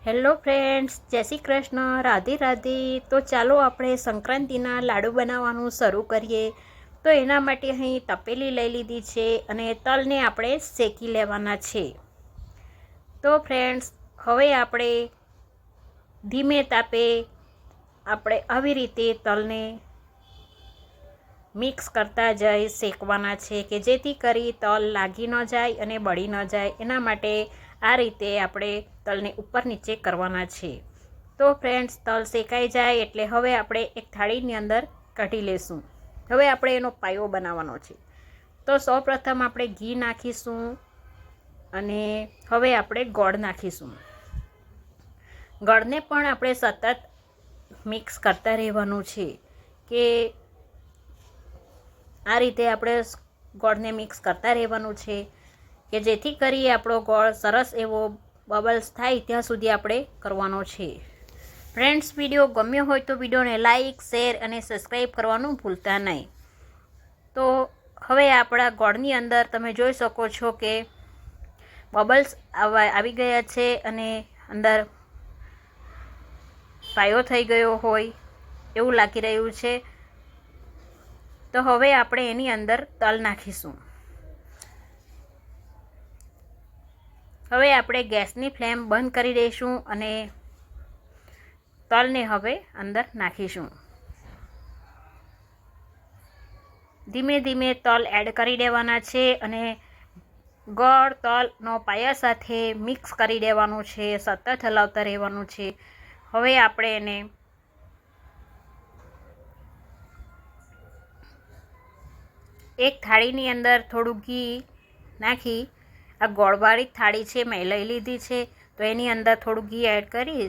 Hello friends, જય શ્રી કૃષ્ણ, રાધે રાધે. તો ચાલો આપણે સંક્રાંતિના લાડુ બનાવવાનું શરૂ કરીએ. તો એના માટે અહીં તપેલી લઈ લીધી છે અને તલને આપણે શેકી લેવાના છે. તો ફ્રેન્ડ્સ, હવે આપણે ધીમે તાપે આપણે આવી રીતે તલને મિક્સ કરતા જઈ શેકવાના છે કે જેથી કરી તલ લાગી ન જાય અને બળી ન જાય. એના માટે આ રીતે આપણે તલને ઉપર નીચે કરવાના છે. તો ફ્રેન્ડ્સ, તલ શેકાઈ જાય એટલે હવે આપણે એક થાળીની અંદર કાઢી લેશું. હવે આપણે એનો પાયો બનાવવાનો છે. તો સૌપ્રથમ આપણે ઘી નાખીશું અને હવે આપણે ગોળ નાખીશું. ગળને પણ આપણે સતત મિક્સ કરતા રહેવાનું છે કે આ રીતે આપણે ગોળને મિક્સ કરતા રહેવાનું છે કે જેથી કરી આપણો ગોળ સરસ એવો બબલ્સ થાય ત્યાં સુધી આપણે કરવાનો છે. ફ્રેન્ડ્સ, વિડીયો ગમ્યો હોય તો વિડીયોને લાઇક, શેર અને સબસ્ક્રાઈબ કરવાનું ભૂલતા નહીં. તો હવે આપણા ગોળની અંદર તમે જોઈ શકો છો કે બબલ્સ આવી ગયા છે અને અંદર પાયો થઈ ગયો હોય એવું લાગી રહ્યું છે. તો હવે આપણે એની અંદર તલ નાખીશું. હવે આપણે ગેસની ફ્લેમ બંધ કરી દઈશું અને તલને હવે અંદર નાખીશું. ધીમે ધીમે તલ એડ કરી દેવાના છે અને ગોળ તલનો પાયા સાથે મિક્સ કરી દેવાનું છે. સતત હલાવતા રહેવાનું છે. હવે આપણે એને એક થાળીની અંદર થોડું ઘી નાખી, આ ગોળવાળી થાળી છે મેં લઈ લીધી છે, તો એની અંદર થોડું ઘી એડ કરી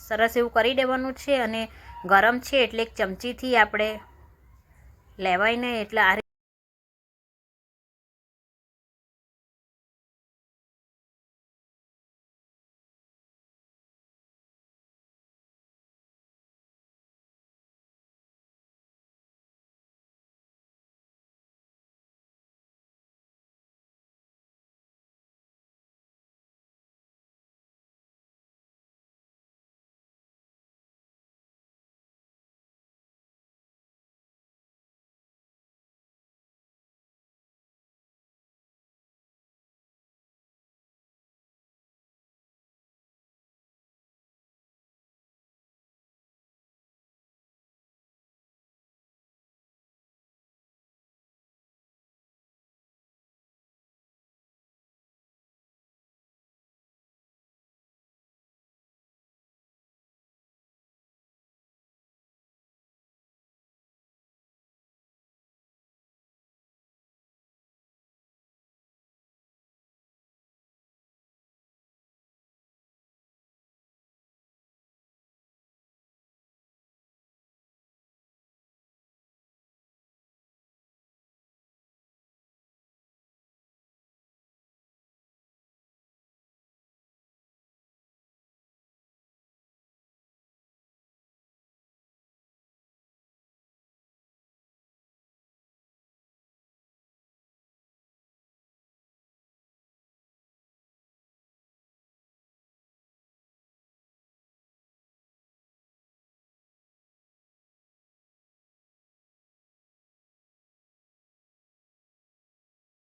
સરસ એવું કરી દેવાનું છે. અને ગરમ છે એટલે એક ચમચીથી આપણે લેવાય નહીં, એટલે આ